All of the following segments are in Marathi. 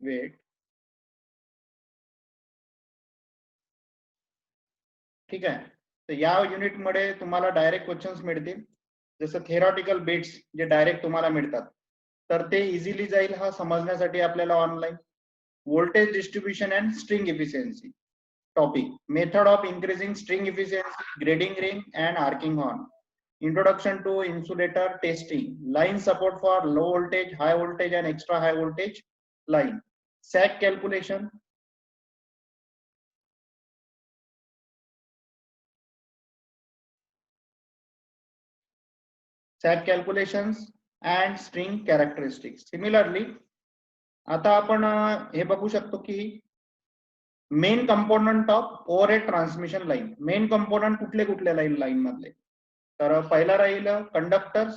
वेट. ठीक आहे. तर या युनिटमध्ये तुम्हाला डायरेक्ट क्वेश्चन्स मिळतील, जसं थेरॉटिकल बिट्स जे डायरेक्ट तुम्हाला मिळतात, तर ते इझिली जाईल हा समजण्यासाठी आपल्याला online. Voltage distribution and string efficiency topic, method of increasing string efficiency, grading ring and arcing horn, introduction to insulator testing, line support for low voltage, high voltage and extra high voltage line, sag calculation, sag calculations and string characteristics. Similarly, आता आपण हे बघू शकतो की main component of overhead transmission line. Main component कुठले कुठले लाईन मधले, तर पहिला राहील conductors,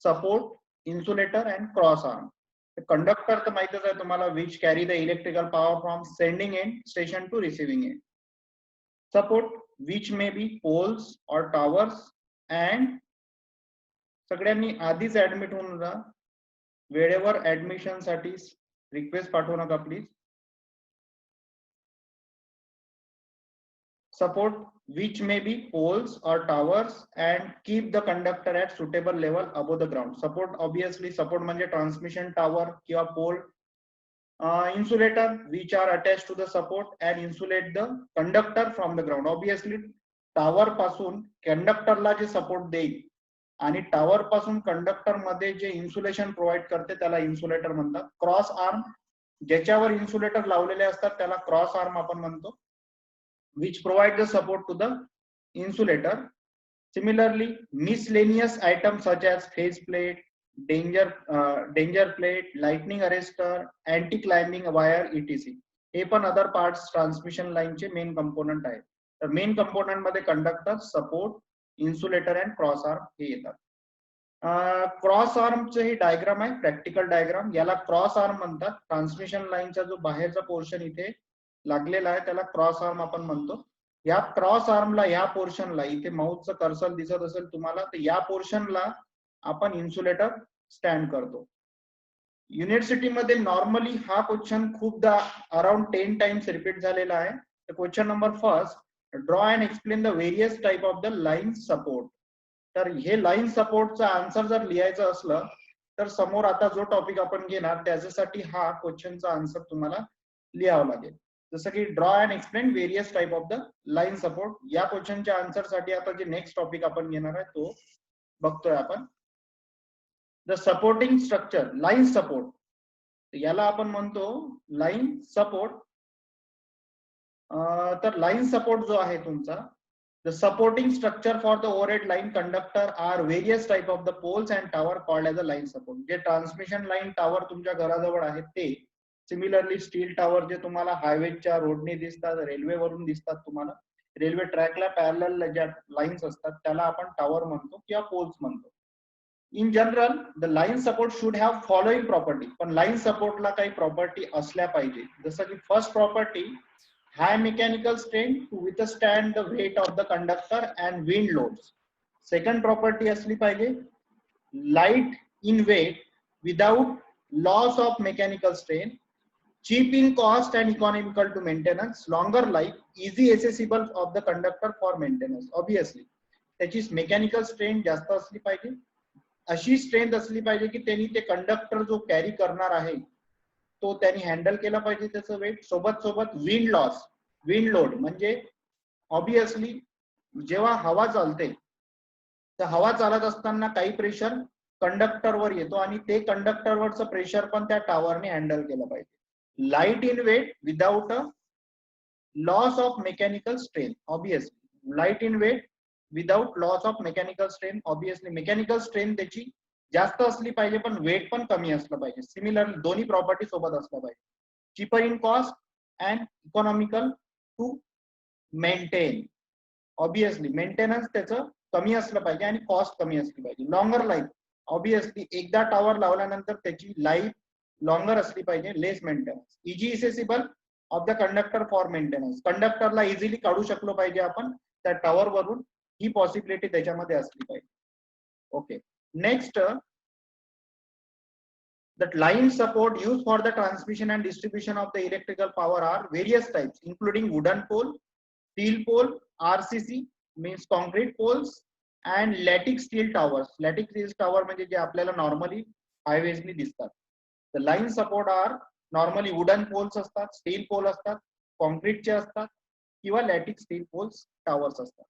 support, insulator and cross arm. Conductor तर माहितच आहे तुम्हाला, which carry the electrical power from sending end station to receiving end. Support which may be poles और टावर्स अँड सगळ्यांनी आधीच ऍडमिट होऊन जा. वेळेवर ऍडमिशन साठी रिक्वेस्ट पाठवू नका please. Support which may be poles or towers and keep the conductor at suitable level above the ground. Support obviously support म्हणजे transmission tower किंवा pole. Insulator which are attached to the support and insulate the conductor from the ground. Obviously tower पासून conductor ला जे support देईल आणि tower पासून conductor मध्ये जे insulation provide करते त्याला insulator म्हणतात. क्रॉस आर्म ज्याच्यावर insulator लावलेले असतात त्याला क्रॉस आर्म आपण म्हणतो, which provide the support to the insulator. Similarly, miscellaneous items such as phase plate, danger plate, lightning arrestor, anti-climbing wire, etc. हे पण अदर पार्ट्स ट्रान्समिशन लाईनचे मेन कंपोनंट आहेत. तर मेन कंपोनंट मध्ये conductor, support, insulator and cross arm हे येतात. क्रॉस आर्मचे ही डायग्राम आहे, प्रॅक्टिकल डायग्राम. याला क्रॉस आर्म म्हणतात. ट्रान्समिशन लाईनचा जो बाहेरचा पोर्शन इथे लागलेला आहे त्याला क्रॉस आर्म आपण म्हणतो. या क्रॉस आर्मला, या पोर्शनला, इथे माऊसचं कर्सर दिसत असेल तुम्हाला, तर या पोर्शनला आपण इन्सुलेटर स्टँड करतो. युनिव्हर्सिटी मध्ये नॉर्मली हा क्वेश्चन खूपदा अराउंड 10 टाइम्स रिपीट झालेला आहे. तर question number first, draw and explain the various type of the line support. तर हे लाईन सपोर्टचा आन्सर जर लिहायचं असलं तर समोर आता जो टॉपिक आपण घेणार त्याच्यासाठी हा क्वेश्चनचा आन्सर तुम्हाला लिहावं लागेल. जसं की draw and explain various type of the line support. या क्वेश्चनच्या आन्सर साठी आता जे नेक्स्ट टॉपिक आपण घेणार आहे तो बघतोय आपण. The supporting structure, line support, याला आपण म्हणतो लाईन सपोर्ट. तर लाईन सपोर्ट जो आहे तुमचा, the supporting structure for the overhead line conductor are various type of the poles and tower called as a line support. जे ट्रान्समिशन लाईन टावर तुमच्या घराजवळ आहेत ते. सिमिलरली स्टील टावर जे तुम्हाला हायवेच्या रोडने दिसतात, रेल्वे वरून दिसतात, तुम्हाला रेल्वे ट्रॅकला पॅरलल ज्या लाईन्स असतात त्याला आपण टावर म्हणतो किंवा पोल्स म्हणतो. In general the line support should have following property. पण लाईन सपोर्टला काही प्रॉपर्टी असल्या पाहिजे. जसं की first property, high mechanical strength to withstand the weight of the conductor and wind loads. Second property असली पाहिजे, light in weight without loss of mechanical strength, cheap in cost and economical to maintenance, longer life, easy accessible of the conductor for maintenance. Obviously त्याची मेकॅनिकल स्ट्रेंथ जास्त असली पाहिजे, अशी स्ट्रेंथ असली पाहिजे की त्यांनी ते कंडक्टर जो कॅरी करणार आहे तो त्यांनी हँडल केला पाहिजे त्याचं वेट. सोबत सोबत विंड लॉस, विंड लोड म्हणजे ऑब्विसली जेव्हा हवा चालते तर हवा चालत असताना काही प्रेशर कंडक्टरवर येतो आणि ते कंडक्टरवरचं प्रेशर पण त्या टावरने हँडल केलं पाहिजे. Light in weight without a loss of mechanical strength. Obviously light in weight without loss of mechanical strength. Obviously mechanical strength त्याची जास्त असली पाहिजे पण वेट पण कमी असलं पाहिजे. सिमिलरली दोन्ही प्रॉपर्टी सोबत असल्या पाहिजे. Cheaper in cost and economical to maintain. Obviously maintenance त्याचं कमी असलं पाहिजे आणि कॉस्ट कमी असली पाहिजे. लॉंगर लाईफ, ऑब्विसली एकदा टावर लावल्यानंतर त्याची लाईफ लॉंगर असली पाहिजे. Less maintenance. Easy accessible of the conductor for maintenance. कंडक्टरला इझिली काढू शकलो पाहिजे आपण त्या टावर वरून, ही पॉसिबिलिटी त्याच्यामध्ये असली पाहिजे. Okay, next That line support used for the transmission and distribution of the electrical power are various types, including wooden pole, steel pole, RCC means concrete poles, and lattice steel towers. Lattice steel tower म्हणजे जे आपल्याला normally highways नि दिसतात. The line support are normally wooden poles असतात, steel pole असतात, concrete चे असतात किंवा lattice steel poles towers असतात.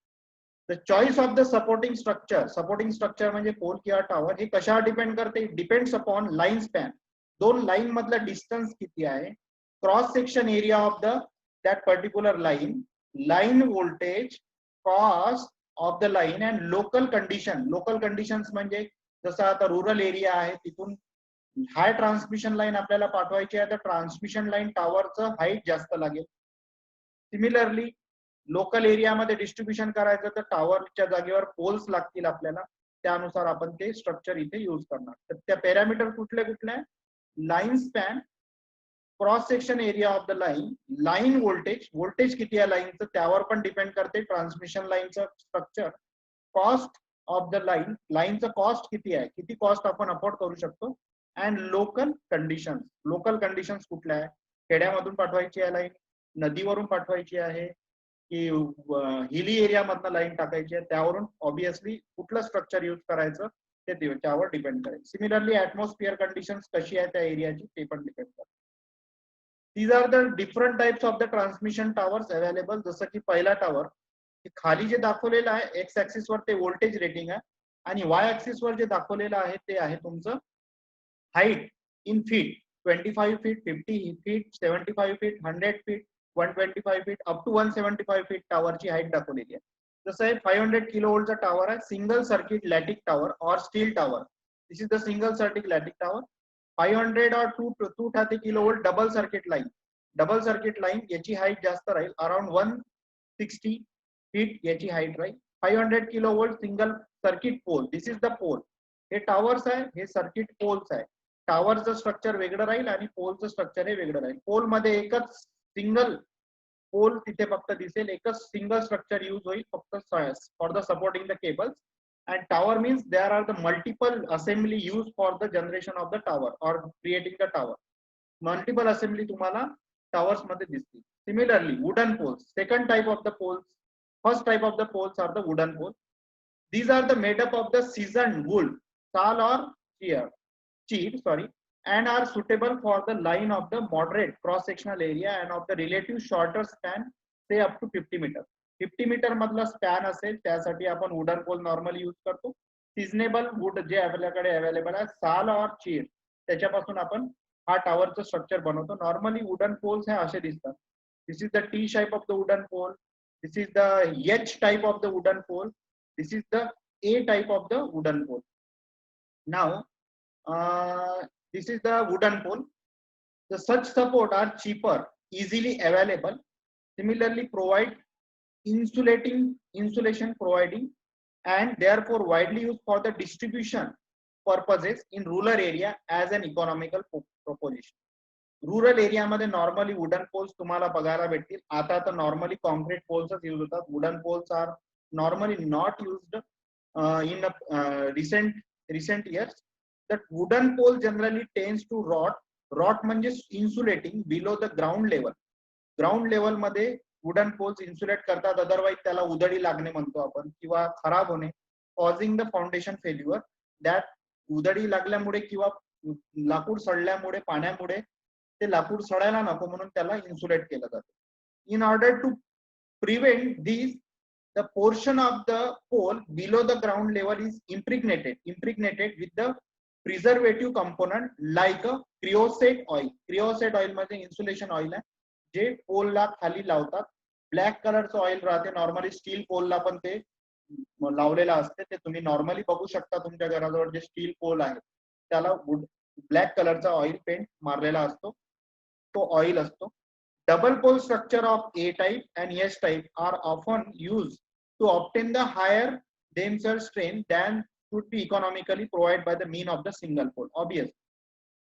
The choice of the supporting structure म्हणजे पोल किंवा टॉवर हे कशावर डिपेंड करते? Depends upon line span. दोन लाईन मधला डिस्टन्स किती आहे, cross section area of the that particular line, line voltage, cost of the line and local condition. Local conditions म्हणजे जसं आता रुरल एरिया आहे तिथून हाय ट्रान्समिशन लाईन आपल्याला पाठवायची आहे तर ट्रान्समिशन लाईन टॉवरचं हाईट जास्त लागेल. सिमिलरली लोकल एरियामध्ये डिस्ट्रीब्युशन करायचं तर टॉवरच्या जागेवर पोल्स लागतील आपल्याला, त्यानुसार आपण ते स्ट्रक्चर इथे यूज करणार. तर त्या पॅरामीटर कुठले कुठले? Line span, cross section area of the line, line voltage, voltage किती आहे लाईनचं त्यावर पण डिपेंड करते ट्रान्समिशन लाईनचं structure, cost of the line, लाईनचं कॉस्ट किती आहे, किती कॉस्ट आपण अफोर्ड करू शकतो, and local conditions. Local conditions कुठल्या आहे? खेड्यामधून पाठवायची आहे लाईन, नदीवरून पाठवायची आहे की हिली एरिया मधनं लाईन टाकायची आहे, त्यावरून ऑब्विसली कुठलं स्ट्रक्चर यूज करायचं ते त्यावर डिपेंड करेल. सिमिलरली ऍटमॉस्फिअर कंडिशन्स कशी आहे त्या एरियाची ते पण डिपेंड करेल. These are the different types of the transmission towers available. जसं की पहिला टावर खाली जे दाखवलेलं आहे एक्स ऍक्सिस वर ते व्होल्टेज रेटिंग आहे आणि वाय ऍक्सिस वर जे दाखवलेलं आहे ते आहे तुमचं height in feet. 25 feet, 50 feet, 75 feet, 100 feet, 125 feet up to 175 feet टावरची हाईट दाखवलेली आहे. जसं आहे 500 किलो वोल्टचा टावर आहे, सिंगल सर्किट लॅटिक टावर और steel tower. This is the single circuit lattice tower. 500 और 230 kilo volt double circuit line. Double circuit line याची हाईट जास्त राहील, अराउंड 160 फीट याची हाईट राहील. 500 kilo volt single circuit pole. This is the pole. हे टावर्स आहे, हे सर्किट पोल्स आहे. टावरचं स्ट्रक्चर वेगळं राहील आणि पोलचं स्ट्रक्चर हे वेगळं राहील. पोल मध्ये एकच सिंगल पोल तिथे फक्त दिसेल, एकच सिंगल स्ट्रक्चर यूज होईल फक्त for the supporting the cables. And tower means there are the multiple assembly use for the generation of the tower और creating the tower. Multiple assembly तुम्हाला टावर्स मध्ये दिसतील. Similarly wooden poles, second type of the poles. First type of the poles are the wooden pole. These are the made up of the seasoned wool, saal or cheat, and are suitable for the line of the moderate cross-sectional area and of the relative shorter span, say up to 50 meter. 50 meter मधला स्पॅन असेल त्यासाठी आपण वुडन पोल नॉर्मली यूज करतो. सिजनेबल वुड जे आपल्याकडे अवेलेबल आहे साल और चीर त्याच्यापासून आपण हा टावरचं स्ट्रक्चर बनवतो. नॉर्मली वुडन पोल्स हे असे दिसतात. This is the T shape of the wooden pole. This is the H type of the wooden pole. This is the A type of the wooden pole. Now, this is the wooden pole. The such support are cheaper, easily available. Similarly, provide insulation providing, and therefore widely used for the distribution purposes in rural area as an economical proposition. Rural एरियामध्ये नॉर्मली वुडन पोल्स तुम्हाला बघायला भेटतील. आता तर नॉर्मली कॉन्क्रीट पोल्सच यूज होतात. Wooden poles are normally not used in recent years. That wooden pole generally tends to rot म्हणजे insulating below the ground level. Ground level मध्ये वुडन पोल्स इन्सुलेट करतात, अदरवाईज त्याला उधळी लागणे म्हणतो आपण किंवा खराब होणे, causing the foundation failure. That उधळी लागल्यामुळे किंवा लाकूड सडल्यामुळे पाण्यामुळे ते लाकूड सडायला नको म्हणून त्याला इन्सुलेट केलं जातं. In order to prevent this, the portion of the pole below the ground level is impregnated with the preservative component like a creosote oil. Creosote oil मध्ये insulation oil आहे जे पोल ला खाली लावतात. ब्लॅक कलरचं ऑइल राहते, नॉर्मली स्टील पोल ला पण ते लावलेलं असते. ते तुम्ही नॉर्मली बघू शकता तुमच्या घराजवळ जे स्टील पोल आहे त्याला ब्लॅक कलरचा ऑइल पेंट मारलेला असतो, तो ऑइल असतो. Double pole structure of A type and S type are often used to obtain the higher tensile strain than should be economically provided by the mean of the single pole. Obvious.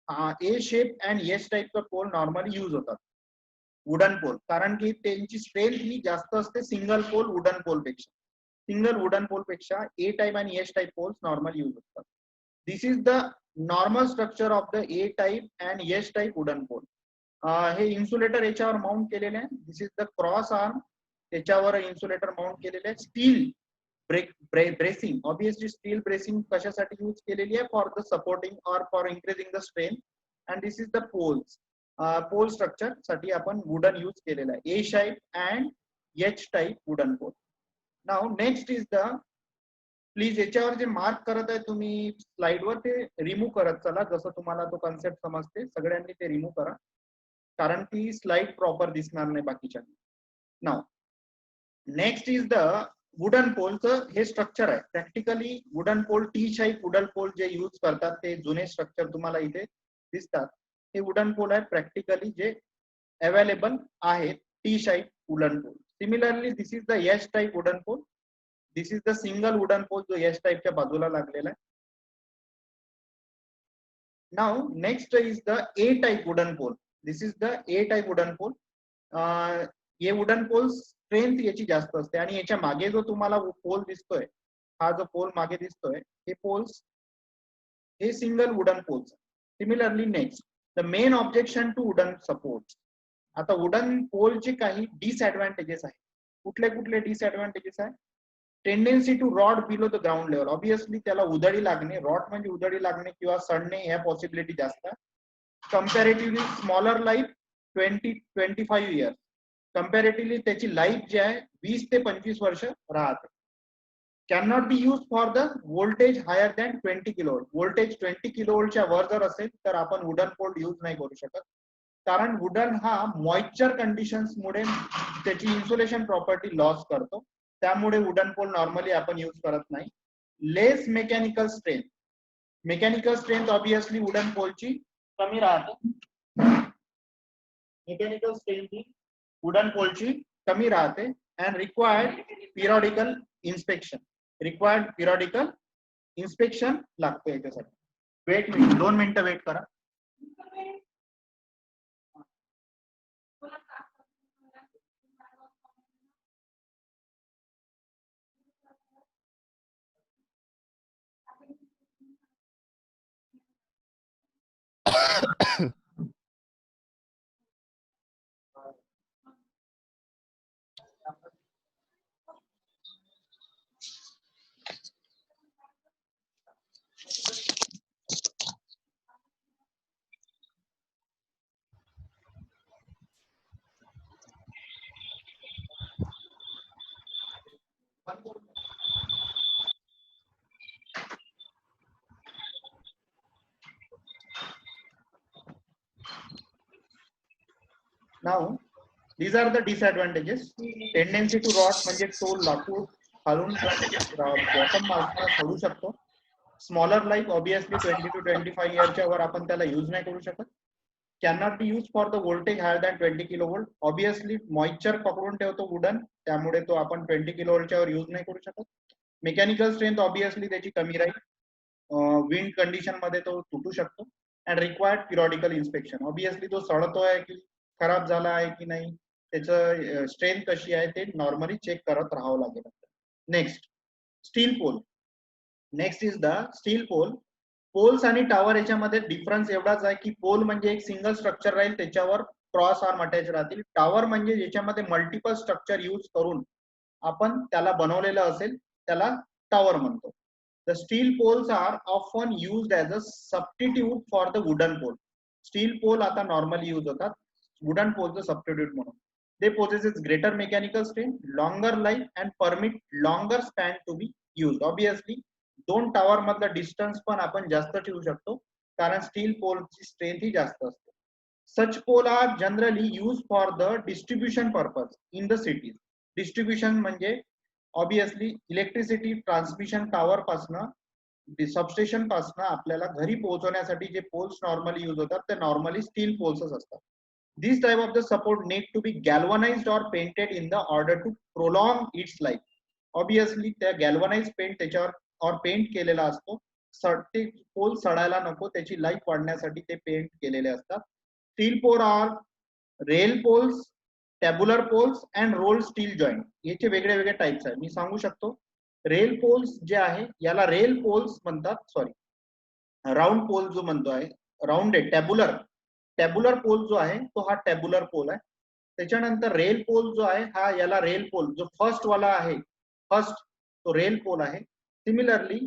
A shape and S type चा pole normally use होतात वुडन पोल, कारण की त्यांची स्ट्रेंथ ही जास्त असते सिंगल पोल वुडन पोल पेक्षा. सिंगल वुडन पोल पेक्षा A type आणि S type poles normally use होतात. This is the normal structure of the A type and H type wooden pole. हे इन्सुलेटर याच्यावर माउंट केलेले आहे. This is the cross arm, त्याच्यावर इन्सुलेटर माउंट केलेले आहे. Steel bracing, obviously steel bracing कशासाठी यूज केलेली आहे? फॉर द सपोर्टिंग और for increasing the strength. And this is the poles. Pole structure साठी आपण वुडन यूज केलेला आहे. A type and H type wooden pole. Now next is the, please याच्यावर जे मार्क करत आहे तुम्ही स्लाइडवर ते रिमूव्ह करत चला, जसं तुम्हाला तो कन्सेप्ट समजते. सगळ्यांनी ते रिमूव्ह करा, कारण ती स्लाइड प्रॉपर दिसणार नाही बाकीच्या. Now next is the wooden पोलचं हे स्ट्रक्चर आहे. Practically wooden pole, T shape wooden pole जे यूज करतात ते जुने स्ट्रक्चर तुम्हाला इथे दिसतात. हे वुडन पोल आहे प्रॅक्टिकली जे अवेलेबल आहेत, T shape wooden pole. Similarly this is the H type wooden pole. This is the single wooden pole जो एच टाइपच्या बाजूला लागलेला आहे. Now next is the A type wooden pole. This is the A type wooden pole. हे वुडन पोल स्ट्रेंथ याची जास्त असते, आणि याच्या मागे जो तुम्हाला पोल दिसतोय, हा जो पोल मागे दिसतोय, हे पोल्स हे single wooden poles. Similarly next the main objection to wooden support. आता वुडन पोलचे काही डिसएडव्हान्टेजेस आहेत. कुठले कुठले डिसएडव्हान्टेजेस आहे? Tendency to rot below the ground level. Obviously त्याला उधळी लागणे, रॉड म्हणजे उधळी लागणे किंवा सडणे, या पॉसिबिलिटी जास्त आहे. Comparatively smaller life 20-25 years. Comparatively त्याची लाईफ जी आहे 20 ते 25 वर्ष राहते. Cannot be use for the voltage higher than 20 kilovolt. Voltage 20 किलोवोल्टच्या वर जर असेल तर आपण वुडन पोल यूज नाही करू शकत, कारण वुडन हा मॉइश्चर कंडिशन्स मुळे त्याची इन्सुलेशन प्रॉपर्टी लॉस करतो. त्यामुळे वुडन पोल नॉर्मली आपण यूज करत नाही. Less mechanical strength. Mechanical strength obviously wooden पोलची कमी राहते. मेकॅनिकल स्ट्रेंथ ही वुडन पोलची कमी राहते. And required periodical inspection. Required periodical inspection लागतो याच्यासाठी. वेट मिनिट, 2 मिनिटं वेट करा. Now, these are the disadvantages. Tendency to rot म्हणजे तो लाकूड खालून बॉटम बाजूला सोडू शकतो. स्मॉलर लाईफ ऑब्वियसली 20 to 25 इयरच्या वर आपण त्याला यूज नाही करू शकत. Cannot be use for the voltage higher than 20 kilovolt. Obviously moisture पकडून ठेवतो वुडन, त्यामुळे तो आपण 20 किलोवोल्टच्या वर यूज नाही करू शकत. मेकॅनिकल स्ट्रेंथ ऑब्वियसली त्याची कमी राहील. विंड कंडिशन मध्ये तो तुटू शकतो. And required periodical inspection. Obviously तो सडतोय की खराब झाला आहे की नाही, त्याचं स्ट्रेंथ कशी आहे ते नॉर्मली चेक करत राहावं लागेल. Next steel pole. Next is the steel pole. Poles आणि टावर याच्यामध्ये डिफरन्स एवढाच आहे की पोल म्हणजे एक सिंगल स्ट्रक्चर राहील, त्याच्यावर क्रॉस आर्म अटॅच राहतील. टावर म्हणजे ज्याच्यामध्ये मल्टिपल स्ट्रक्चर यूज करून आपण त्याला बनवलेलं असेल त्याला टावर म्हणतो. The steel poles are often used as a substitute for the wooden pole. Steel pole आता normally use होतात wooden pole चं substitute म्हणून. They possesses greater mechanical strength, longer life and permit longer span to be used. Obviously, दोन टावर मधला डिस्टन्स पण आपण जास्त ठेवू शकतो, कारण स्टील पोलची स्ट्रेंथ ही जास्त असते. Such pole are generally used for the distribution purpose in the cities. Distribution म्हणजे ऑब्वियसली इलेक्ट्रिसिटी ट्रान्समिशन टावर पासनं सबस्टेशन पासनं आपल्याला घरी पोहोचवण्यासाठी जे पोल्स नॉर्मली यूज होतात ते नॉर्मली स्टील पोल्सच असतात. This type of the support need to be galvanized or painted in the order to prolong its life. Obviously त्या गॅल्वनाइज पेंट त्याच्यावर और पेंट केलेला असतो. ते पोल सडायला नको, त्याची लाईफ वाढण्यासाठी ते पेंट केलेले असतात. Steel pole are rail poles, tabular poles and roll steel joint. याचे वेगळे वेगळे टाइप्स आहे. मी सांगू शकतो रेल पोल्स जे आहे याला रेल पोल्स म्हणतात. सॉरी, राऊंड पोल जो म्हणतो आहे, राऊंड आहे, टॅब्युलर पोल जो आहे तो हा टॅब्युलर पोल आहे. त्याच्यानंतर रेल पोल जो आहे हा याला रेल पोल जो फर्स्ट वाला आहे, फर्स्ट तो रेल पोल आहे. सिमिलरली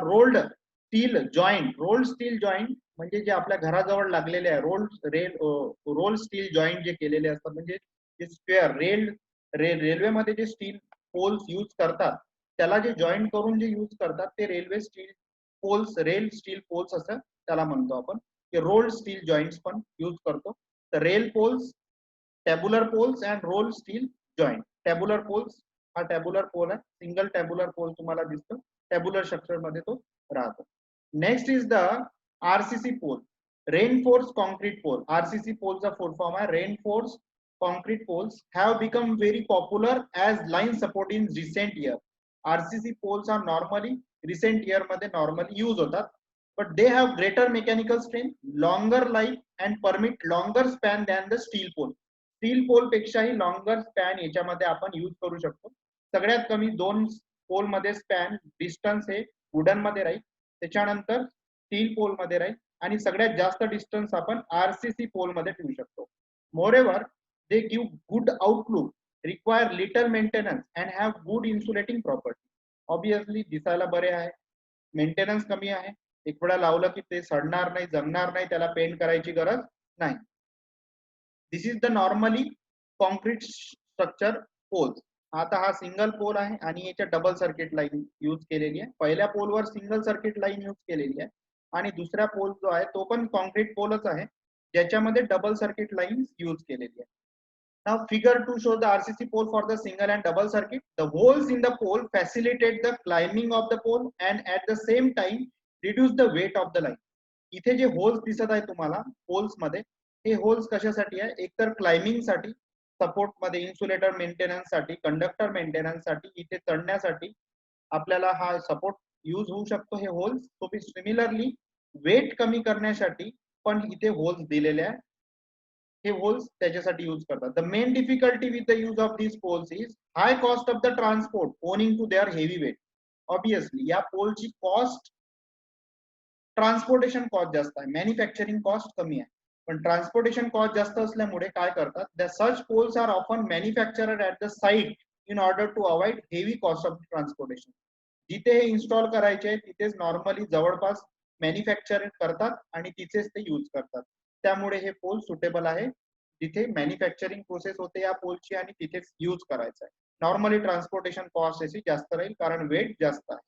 रोल्ड स्टील जॉईंट म्हणजे जे आपल्या घराजवळ लागलेले आहे, रोल स्टील जॉईंट जे केलेले असतात, म्हणजे जे स्क्वेअर रेल्वेमध्ये जे स्टील पोल्स यूज करतात त्याला जे जॉईंट करून जे यूज करतात ते रेल स्टील पोल्स असं त्याला म्हणतो आपण, ते रोल्ड स्टील जॉईंट्स पण यूज करतो. तर rail poles, tabular poles and roll steel joint. Tabular poles हा टॅब्युलर पोल आहे, सिंगल टॅब्युलर पोल तुम्हाला दिसतो, टॅब्युलर स्ट्रक्चर मध्ये तो राहतो. Next is the RCC pole, reinforce concrete pole. RCC पोलचा फुल फॉर्म आहे reinforce concrete poles have become very popular as line support in recent year. RCC poles are normally recent year मध्ये normally use होतात, but they have greater mechanical strength, longer life and permit longer span than the steel pole. Steel pole पेक्षाही लॉंगर स्पॅन याच्यामध्ये आपण यूज करू शकतो. सगळ्यात कमी 2 पोल मध्ये स्पॅन डिस्टन्स हे वुडन मध्ये राहील, त्याच्यानंतर स्टील पोल मध्ये राहील, आणि सगळ्यात जास्त डिस्टन्स आपण आरसीसी पोल मध्ये ठेवू शकतो. Moreover they give good outlook, require little maintenance and have good insulating property. Obviously दिसायला बरे आहे, मेंटेनन्स कमी आहे, एक वेळा लावलं की ते सडणार नाही, जमणार नाही, त्याला पेंट करायची गरज नाही. This is the normally concrete structure poles. आता हा सिंगल पोल आहे आणि याच्या डबल सर्किट लाईन यूज केलेली आहे. पहिल्या पोलवर सिंगल सर्किट लाईन यूज केलेली आहे आणि दुसरा पोल जो आहे तो पण कॉन्क्रीट पोलच आहे ज्याच्यामध्ये डबल सर्किट लाईन यूज केलेली आहे. Now figure 2 shows the RCC pole for the single and double circuit. The holes in the pole facilitate the climbing of the pole and at the same time reduce the weight of the line. इथे जे होल्स दिसत आहे तुम्हाला पोल्स मध्ये, हे होल्स कशासाठी आहे, एकतर क्लाइम्बिंग साठी, सपोर्ट मध्ये, इन्सुलेटर मेंटेनन्स साठी, कंडक्टर मेंटेनन्स साठी, इथे चढण्यासाठी आपल्याला हा सपोर्ट यूज होऊ शकतो हे होल्स. तो सिमिलरली वेट कमी करण्यासाठी पण इथे होल्स दिलेले आहे, हे होल्स त्याच्यासाठी यूज करतात. The main difficulty with the use of this poles is high cost of the transport owing to their heavy weight. Obviously या पोलची कॉस्ट, ट्रान्सपोर्टेशन कॉस्ट जास्त आहे, मॅन्युफॅक्चरिंग कॉस्ट कमी आहे, पण ट्रान्सपोर्टेशन कॉस्ट जास्त असल्यामुळे काय करतात, the such poles are often manufactured at the site in order to avoid heavy cost of transportation. जिथे हे इन्स्टॉल करायचे तिथेच नॉर्मली जवळपास मॅन्युफॅक्चर करतात आणि तिथेच ते यूज करतात. त्यामुळे हे पोल सुटेबल आहे जिथे मॅन्युफॅक्चरिंग प्रोसेस होते या पोलची आणि तिथेच यूज करायचं आहे. नॉर्मली ट्रान्सपोर्टेशन कॉस्ट याची जास्त राहील कारण वेट जास्त आहे.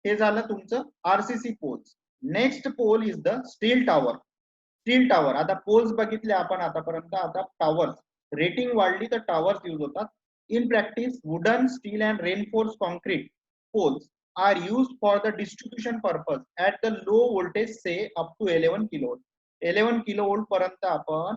हे झालं तुमचं RCC poles. Next pole is the steel tower. Steel tower, आता पोल्स बघितले आपण आतापर्यंत, आता टॉवर्स. रेटिंग वाढली तर टॉवर्स यूज होतात. In practice, wooden, steel and reinforced concrete poles are used for the distribution purpose at the low voltage, say up to 11 kilovolt. 11 kilovolt पर्यंत आपण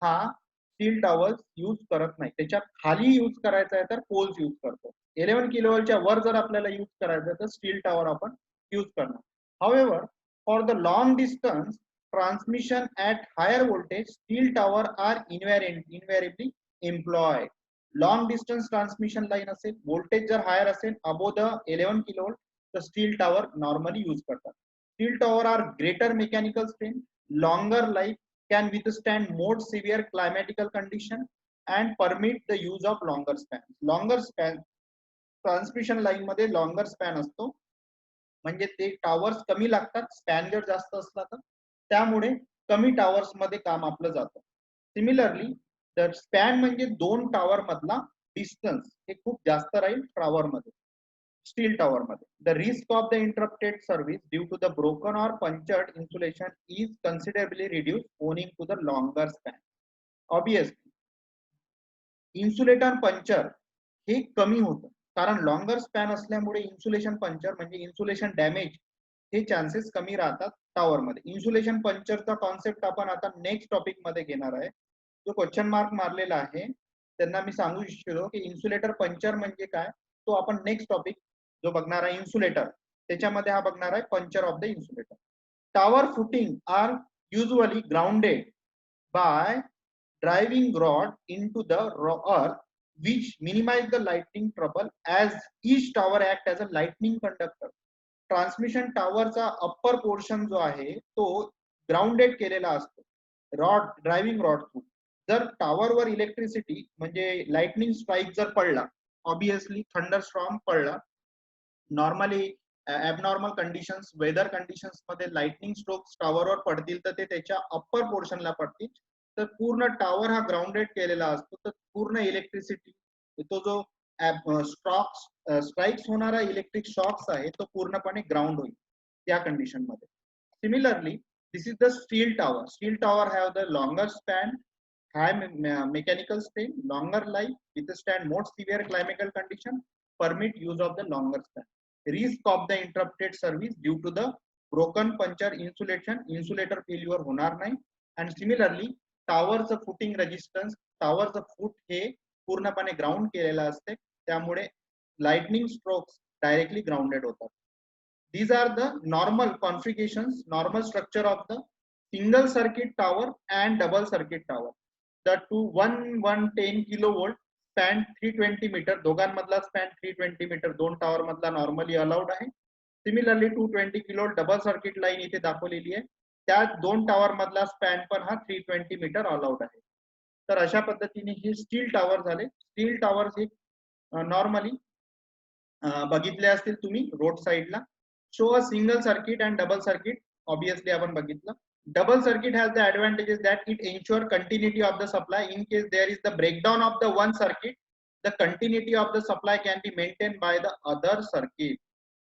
हा स्टील टॉवर्स यूज करत नाही, त्याच्या खाली यूज करायचा आहे तर पोल्स यूज करतो. 11 किलोवोल्टच्या वर जर आपल्याला यूज करायचं तर स्टील टॉवर आपण यूज करणार. However, for the long distance transmission at higher voltage, steel tower are invariably employed. Long distance transmission line असेल, व्होल्टेज जर हायर असेल अबो द 11 किलोवोल्ट, तर स्टील टॉवर नॉर्मली यूज करतात. Steel tower are greater mechanical strength, longer life, can withstand more severe climatical condition and permit the use of longer span. Longer span transmission line मध्ये लॉंगर स्पॅन असतो, म्हणजे ते टॉवर्स कमी लागतात स्पॅन जर जास्त असला तर, त्यामुळे कमी टॉवर्स मध्ये काम आपलं जातं. सिमिलरली तर स्पॅन म्हणजे दोन टॉवर मधला डिस्टन्स हे खूप जास्त राहील टॉवर मध्ये, स्टील टॉवर मध्ये. The risk of the interrupted service due to the broken और punctured insulation is considerably reduce owing to the longer span. Obviously insulator puncture हे कमी होतं कारण लॉंगर स्पॅन असल्यामुळे इन्सुलेशन पंचर म्हणजे इन्सुलेशन डॅमेज हे चान्सेस कमी राहतात टॉवर मध्ये. इन्सुलेशन पंचरचा कॉन्सेप्ट आपण आता नेक्स्ट टॉपिक मध्ये घेणार आहे. जो क्वेश्चन मार्क मारलेला आहे त्यांना मी सांगू इच्छितो की इन्सुलेटर पंचर म्हणजे काय, तो आपण नेक्स्ट टॉपिक जो बघणार आहे इन्सुलेटर त्याच्यामध्ये हा बघणार आहे puncture of the insulator. Tower footing are usually grounded by driving rod into the earth which minimize the lightning trouble as each tower act as a lightning conductor. Transmission टावरचा अप्पर पोर्शन जो आहे तो ग्राउंडेड केलेला असतो रॉड, ड्रायव्हिंग रॉड थ्रू. जर टावरवर इलेक्ट्रिसिटी म्हणजे लाइटनिंग स्ट्राईक जर पडला, ऑब्विसली थंडरस्टॉर्म पडला, normally abnormal conditions, weather conditions मध्ये लाइटनिंग स्ट्रोक्स टावरवर पडतील तर ते त्याच्या अप्पर पोर्शनला पडतील. तर पूर्ण टावर हा ग्राउंडेड केलेला असतो, तर पूर्ण इलेक्ट्रिसिटी, तो जो स्ट्राइक्स होणारा इलेक्ट्रिक शॉक्स आहे तो पूर्णपणे ग्राउंड होईल त्या कंडिशन मध्ये. Similarly this is the steel tower. Steel tower have the longer span, high mechanical strain, longer life, withstand more severe climatic condition, permit use of the longer span. Risk of the interrupted service due to the broken puncture insulation, insulator failure होणार नाही. And similarly टावरचं फुटिंग रेजिस्टन्स, टावरचं फूट हे पूर्णपणे ग्राउंड केलेलं असते, त्यामुळे लाइटनिंग स्ट्रोक्स डायरेक्टली ग्राउंडेड होतात. These are the normal configurations, normal structure of the single circuit tower and double circuit tower. The two 110 kilovolt span 320 meter, दोघांमधला span 320 meter, दोन टावर मधला नॉर्मली अलाउड आहे. Similarly 220 kilo double circuit line इथे दाखवलेली आहे, त्या दोन टावर मधला स्पॅन पण हा 320 मीटर अलाउड आहे. तर अशा पद्धतीने हे स्टील टावर झाले. स्टील टावर हे नॉर्मली बघितले असतील तुम्ही रोड साइडला. Show a single circuit and double circuit, obviously आपण बघितलं. Double circuit has the advantages that it ensure continuity of the supply. In case there is the breakdown of the one circuit, the continuity of the supply can be maintained by the other circuit.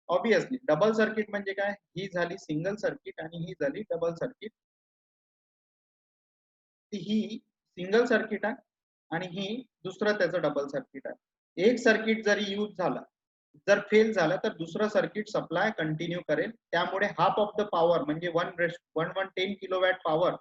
Obviously double circuit म्हणजे काय, ही झाली सिंगल सर्किट आणि ही झाली डबल सर्किट. ही सिंगल सर्किट आहे आणि ही दुसरं त्याचं डबल सर्किट आहे. एक सर्किट जरी यूज झाला, जर फेल झाला तर दुसरं सर्किट सप्लाय कंटिन्यू करेल, त्यामुळे हाफ ऑफ द पॉवर म्हणजे 110 किलोवॅट पॉवर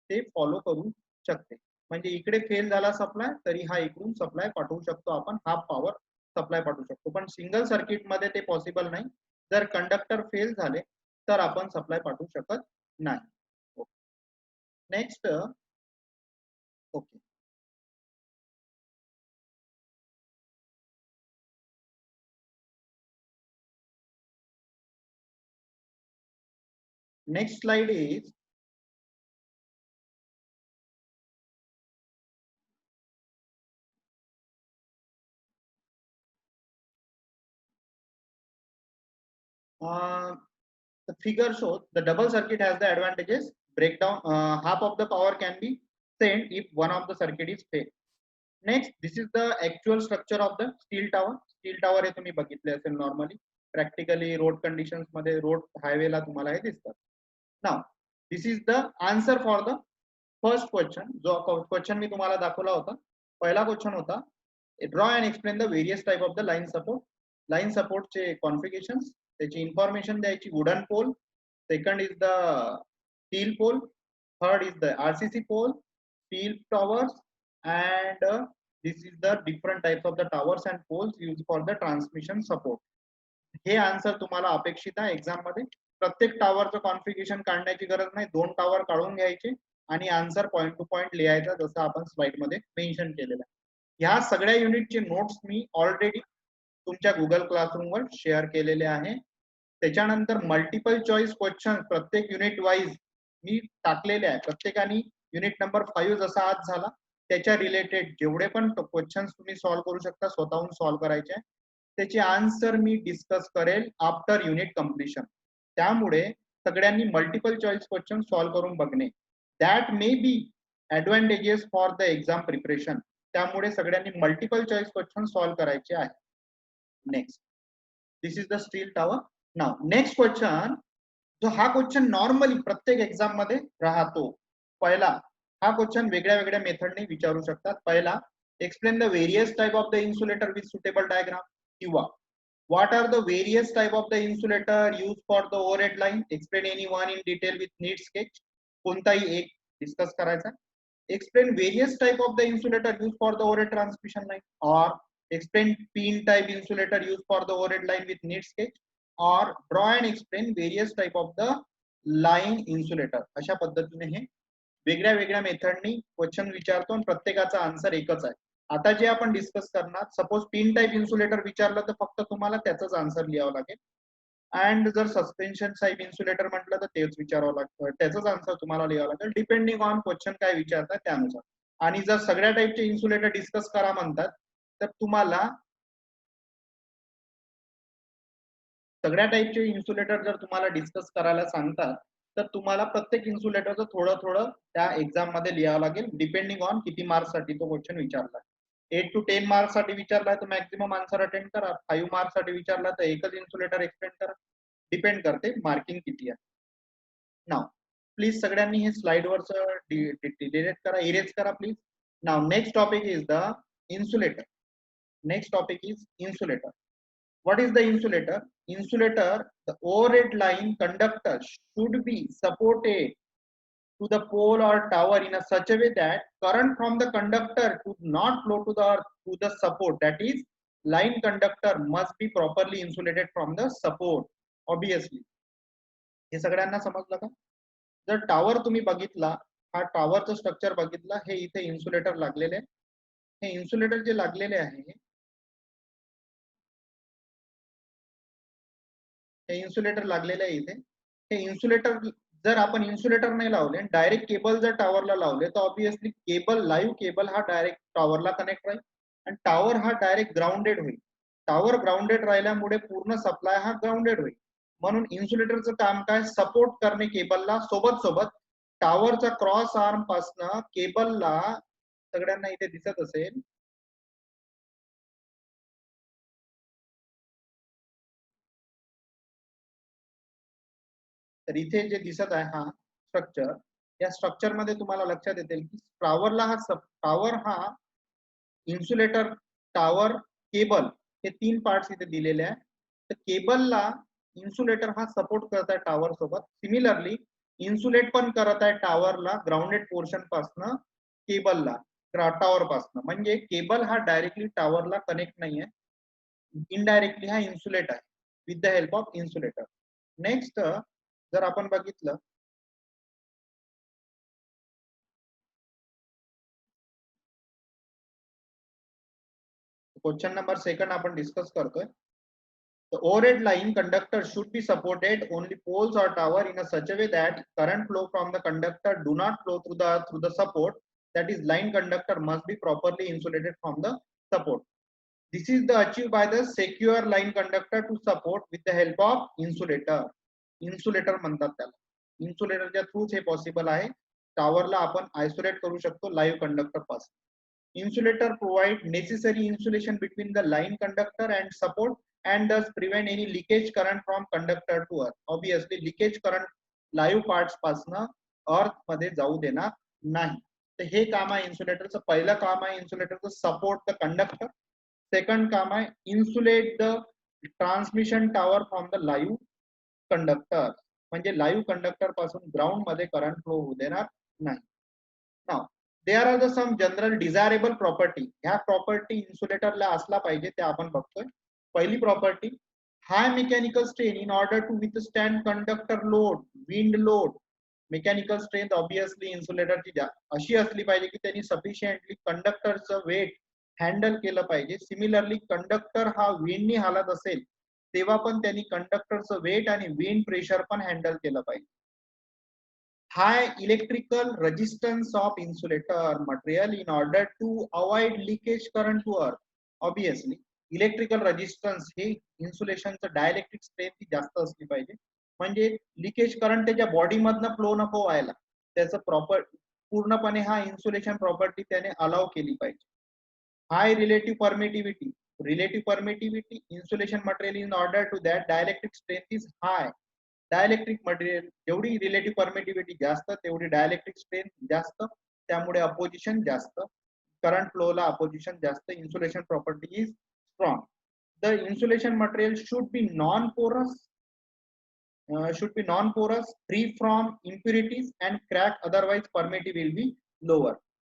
ते फॉलो करू शकते. म्हणजे इकडे फेल झाला सप्लाय तरी हा इकडून सप्लाय पाठवू शकतो, आपण हाफ पॉवर सप्लाय पाठवू शकतो. पण सिंगल सर्किट मध्ये ते पॉसिबल नाही. जर कंडक्टर फेल झाले तर आपण सप्लाय पाठवू शकत नाही. Next, okay, next slide is the figure shows the double circuit has the advantages. Breakdown, half of the power can be sent if one of the circuit is failed. Next, this is the actual structure of the steel tower. Steel tower हे तुम्ही बघितले असेल नॉर्मली, प्रॅक्टिकली रोड कंडिशन्स मध्ये, रोड हायवेला तुम्हाला हे दिसतात. Now this is the answer for the first question. जो क्वेश्चन मी तुम्हाला दाखवला होता, पहिला क्वेश्चन होता, draw and explain the various type of the line support. Line सपोर्टचे कॉन्फिगरेशन्स, त्याची इन्फॉर्मेशन द्यायची. Wooden pole, second is the steel pole, third is the RCC pole, steel towers, and this is the different types of the towers and poles used for the transmission support. हे आन्सर तुम्हाला अपेक्षित आहे एक्झाम मध्ये. प्रत्येक टावरचं कॉन्फिगरेशन काढण्याची गरज नाही, दोन टावर काढून घ्यायचे आणि आन्सर पॉइंट टू पॉइंट लिहायचा, जसं आपण स्लाइड मध्ये मेन्शन केलेलं आहे. ह्या सगळ्या युनिटचे नोट्स मी ऑलरेडी तुमच्या गुगल क्लासरूम वर शेअर केलेले आहे. त्याच्यानंतर मल्टिपल चॉईस क्वेश्चन प्रत्येक युनिट वाईज मी टाकलेले आहे. प्रत्येकाने युनिट नंबर 5 जसा आज झाला त्याच्या रिलेटेड जेवढे पण क्वेश्चन्स तुम्ही सॉल्व्ह करू शकता, स्वतःहून सॉल्व्ह करायचे, त्याचे आन्सर मी डिस्कस करेल आफ्टर युनिट कम्प्लिशन. त्यामुळे सगळ्यांनी मल्टिपल चॉईस क्वेश्चन सॉल्व्ह करून बघणे, that may be advantages for the exam preparation. त्यामुळे सगळ्यांनी मल्टिपल चॉईस क्वेश्चन सॉल्व्ह करायचे आहे. Next, this is the steel tower. Now next question, जो हा क्वेश्चन नॉर्मली प्रत्येक एक्झाम मध्ये राहतो. पहिला हा क्वेश्चन वेगळ्या वेगळ्या मेथडने विचारू शकतात. पहिला, explain the various type of the insulator with suitable diagram, किंवा what are the various type of the insulator use for the overhead line, explain any one in detail with neat sketch. कोणताही एक डिस्कस करायचा. Explain various type of the insulator use for the overhead transmission line, और explain pin type insulator use for the overhead line with neat sketch, और draw and explain various type of the line insulator. अशा पद्धतीने हे वेगळ्या वेगळ्या मेथडनी क्वेश्चन विचारतो आणि प्रत्येकाचा आन्सर एकच आहे. आता जे आपण डिस्कस करणार, सपोज पिन टाइप इन्सुलेटर विचारलं तर फक्त तुम्हाला त्याचाच आन्सर लिहावं लागेल. अँड जर सस्पेन्शन टाईप इन्सुलेटर म्हटलं तर तेच विचारावं लागतं, त्याचाच आन्सर तुम्हाला लिहावं लागेल डिपेंडिंग ऑन क्वेश्चन काय विचारतात त्यानुसार. आणि जर सगळ्या टाईपचे इन्सुलेटर डिस्कस करा म्हणतात तर तुम्हाला सगळ्या टाईपचे इन्सुलेटर जर तुम्हाला डिस्कस करायला सांगतात तर तुम्हाला प्रत्येक इन्सुलेटरचं थोडं थोडं त्या एक्झाम मध्ये लिहावं लागेल डिपेंडिंग ऑन किती मार्क्स साठी तो क्वेश्चन विचारला. 8 to 10 मार्क्स साठी विचारला तर मॅक्झिमम आन्सर अटेंड करा, 5 मार्क्स साठी विचारला तर एकच इन्सुलेटर एक्सप्लेन करा, डिपेंड करते मार्किंग किती आहे. नाव प्लीज सगळ्यांनी हे स्लाइड वरचं डिलीट करा, इरेज करा please. Now next topic is the insulator. Next topic is insulator. What is the insulator? Insulator, the overhead line conductor should be supported to the pole or tower in a such a way that current from the conductor could not flow to the earth to the support. That is, line conductor must be properly insulated from the support. Obviously, हे सगळ्यांना समजलं का? जर टावर तुम्ही बघितला, हा टावरचं स्ट्रक्चर बघितला, हे इथे इन्सुलेटर लागलेले, हे इन्सुलेटर जे लागलेले आहे हे इन्सुलेटर लागलेले आहे इथे. हे इन्सुलेटर जर आपण इन्सुलेटर नाही लावले डायरेक्ट केबल जर टावरला लावले तर ऑब्विसली केबल लाईव्ह केबल हा डायरेक्ट टावरला कनेक्ट राहील आणि टावर हा डायरेक्ट ग्राउंडेड होईल. टावर ग्राउंडेड राहिल्यामुळे पूर्ण सप्लाय हा ग्राउंडेड होईल. म्हणून इन्सुलेटरचं काम काय, सपोर्ट करणे केबलला, सोबत सोबत टावरचा क्रॉस आर्म पासनं केबलला, सगळ्यांना इथे दिसत असेल तर इथे जे दिसत आहे हा स्ट्रक्चर, या स्ट्रक्चर मध्ये तुम्हाला लक्षात येतील की टावर हा इन्सुलेटर, टावर, केबल हे तीन पार्ट्स इथे दिलेले आहे. तर केबलला इन्सुलेटर हा सपोर्ट करत आहे टावर सोबत, सिमिलरली इन्सुलेट पण करत आहे टावरला ग्राउंडेड पोर्शन पासनं केबलला टावर पासनं. म्हणजे केबल हा डायरेक्टली टावरला कनेक्ट नाहीये, इनडायरेक्टली हा इन्सुलेट आहे with the help of insulator. Next जर आपण बघितलं क्वेश्चन नंबर सेकंड आपण डिस्कस करतोय. The overhead line conductor should be supported only poles or tower in a such a way that current flow from the conductor do not flow through the support. That is, line conductor must be properly insulated from the support. This is the achieved by the secure line conductor to support with the help of insulator. Insulator म्हणतात त्याला. इन्सुलेटरच्या थ्रूच हे पॉसिबल आहे. टावरला आपण आयसोलेट करू शकतो लाईव्ह कंडक्टर पासून. Insulator provide necessary insulation between the line conductor and support and thus prevent any leakage current from conductor to earth. Obviously leakage current live parts पासनं अर्थ मध्ये जाऊ देणार नाही. तर हे काम आहे इन्सुलेटरचं. पहिलं काम आहे इन्सुलेटरचं सपोर्ट द कंडक्टर. सेकंड काम आहे insulate the transmission tower from the live conductor, म्हणजे लाईव्ह कंडक्टर पासून ग्राउंड मध्ये करंट फ्लो होऊ देणार नाही. Now there are the some general desirable property. ह्या प्रॉपर्टी इन्सुलेटरला असला पाहिजे त्या आपण बघतोय. पहिली property, high mechanical strain in order to withstand conductor load, wind load. Mechanical strength obviously इन्सुलेटरची अशी असली पाहिजे की त्यांनी सफिशियंटली कंडक्टरचं वेट हँडल केलं पाहिजे. सिमिलरली कंडक्टर हा विंडनी हालत असेल तेव्हा पण त्यांनी कंडक्टरचं वेट आणि विंड प्रेशर पण हँडल केलं पाहिजे. high electrical resistance of insulator material in order to avoid leakage current to earth. Obviously electrical resistance हे इन्सुलेशनचं डायलेक्ट्रिक स्ट्रेंथ जास्त असली पाहिजे, म्हणजे लिकेज करंट त्याच्या बॉडी मधनं फ्लो नको व्हायला, त्याचं प्रॉपर पूर्णपणे हा इन्सुलेशन प्रॉपर्टी त्याने अलाव केली पाहिजे. High relative permittivity. Relative permittivity insulation material in order to that dielectric strength is high. Dielectric material जेवढी रिलेटिव्ह परमिटिव्हिटी जास्त तेवढी डायलेक्ट्रिक स्ट्रेंथ जास्त, त्यामुळे अपोजिशन जास्त, करंट फ्लोला अपोजिशन जास्त. Insulation property is strong. The insulation material should be non porous, free from impurities and crack, otherwise permittivity will be lower.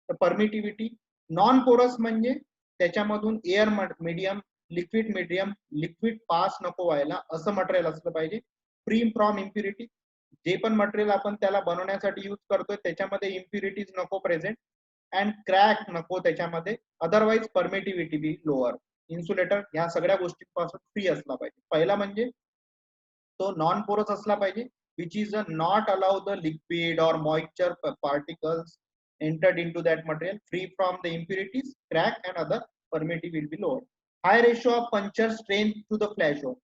तर परमिटिव्हिटी नॉन पोरस म्हणजे त्याच्यामधून एअर मीडियम, लिक्विड पास नको व्हायला असं मटेरियल असलं पाहिजे. फ्री फ्रॉम इम्प्युरिटी, जे पण मटेरियल आपण त्याला बनवण्यासाठी यूज करतोय त्याच्यामध्ये इम्प्युरिटीज नको प्रेझेंट, अँड क्रॅक नको त्याच्यामध्ये, otherwise permittivity be lower. Insulator ह्या सगळ्या गोष्टींपासून फ्री असला पाहिजे. पहिला म्हणजे तो नॉन पोरस असला पाहिजे, which is not allow the liquid और moisture particles entered into that material, free from the impurities, crack and other permittivity will be lower. High ratio of puncture strength to the flash over.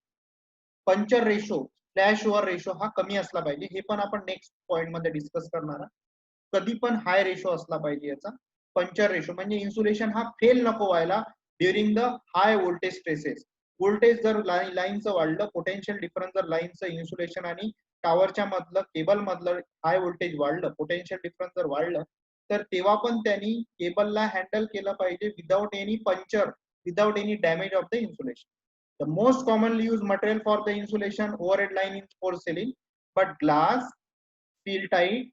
Puncture ratio, flash over ratio हा कमी असला पाहिजे. हे पण आपण नेक्स्ट पॉइंट मध्ये डिस्कस करणार. कधी पण हाय रेशो असला पाहिजे याचा. पंचर रेशो म्हणजे इन्सुलेशन हा फेल नको व्हायला during the high voltage stresses. Voltage जर लाईनचं वाढलं, पोटेन्शियल डिफरन्स जर लाईनचं इन्सुलेशन आणि टॉवरच्या मधलं केबल मधलं हाय व्होल्टेज वाढलं, पोटेन्शियल डिफरन्स जर वाढलं, तर तेव्हा पण त्यांनी केबलला हँडल केलं पाहिजे without any puncture, without any damage of the insulation. The most commonly used material for the insulation overhead line is porcelain, but glass, steel tight,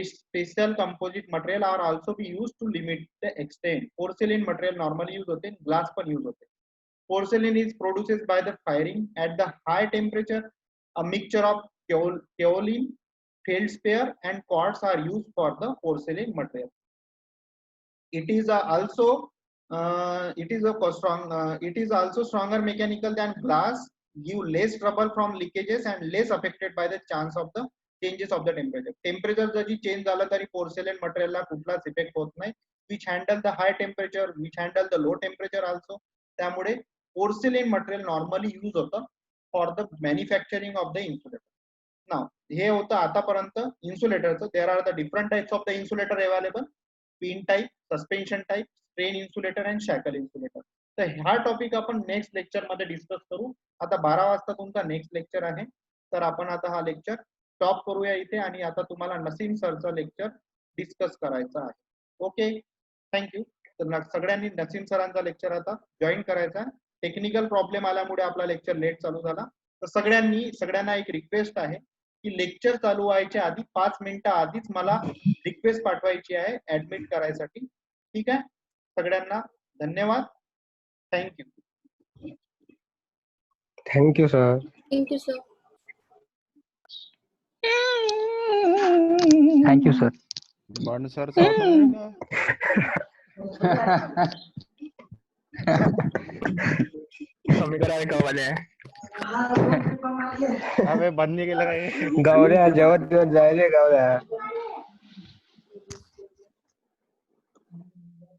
special composite material are also be used to limit the extent. Porcelain material normally used होते, glass पण use होते. Porcelain is produced by the firing at the high temperature. A mixture of kaolin, feldspar and quartz are used for the porcelain material. It is also it is also stronger mechanical than glass, give less trouble from leakages and less affected by the chance of the changes of the temperature. Temperature जरी चेंज झालं तरी पोर्सेलेन मटेरियलला कुठलाच इफेक्ट होत नाही. which handle the high temperature, which handle the low temperature also. त्यामुळे पोर्सेलेन मटेरियल नॉर्मली यूज होतं for the manufacturing of the insulator. Now हे होतं आतापर्यंत इन्सुलेटरचं. There are the different types of the insulator available. Pin type, suspension type, strain insulator and shackle insulator. तर हा टॉपिक आपण नेक्स्ट लेक्चर मध्ये डिस्कस करू. आता 12 वाजता तुमचा नेक्स्ट लेक्चर आहे, तर आपण आता हा लेक्चर स्टॉप करूया इथे आणि आता तुम्हाला नसीम सरचं लेक्चर डिस्कस करायचं आहे. Okay, thank you. तर सगळ्यांनी नसीम सरांचा लेक्चर आता जॉईन करायचा. टेक्निकल प्रॉब्लेम आल्यामुळे आपला लेक्चर लेट चालू झाला. तर सगळ्यांना एक रिक्वेस्ट आहे की लेक्चर चालू व्हायच्या आधी 5 मिनिटं आधीच मला रिक्वेस्ट पाठवायची आहे ऍडमिट करायसाठी. ठीक आहे, सगळ्यांना धन्यवाद. Thank you. Thank you sir. Thank you sir. Thank you sir. बंड सर का कमी करावे का वाले अबे बंद नाही केलं काय? गौऱ्या जेवत जेवत जायले. गौऱ्या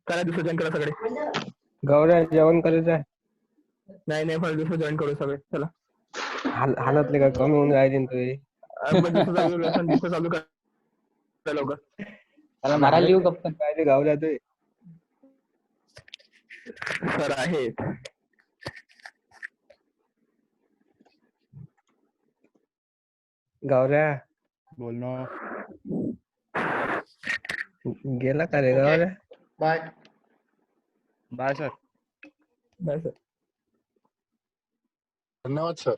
करा, दुसरं जॉईन करा सगळे. गौऱ्या जेवण करायचं आहे. नाही नाही, फक्त दुसरं जॉईन करू सगळे. चला, हालतले का कमी होऊन राहिले तुझे. दुसरं चालू करा लवकर. त्याला मारायला येऊ गप्पा पाहिजे. गौऱ्या तू सर आहेत. गौऱ्या बोल ना. गेला का रे गौऱ्या? Bye bye sir. Bye sir. धन्यवाद सर.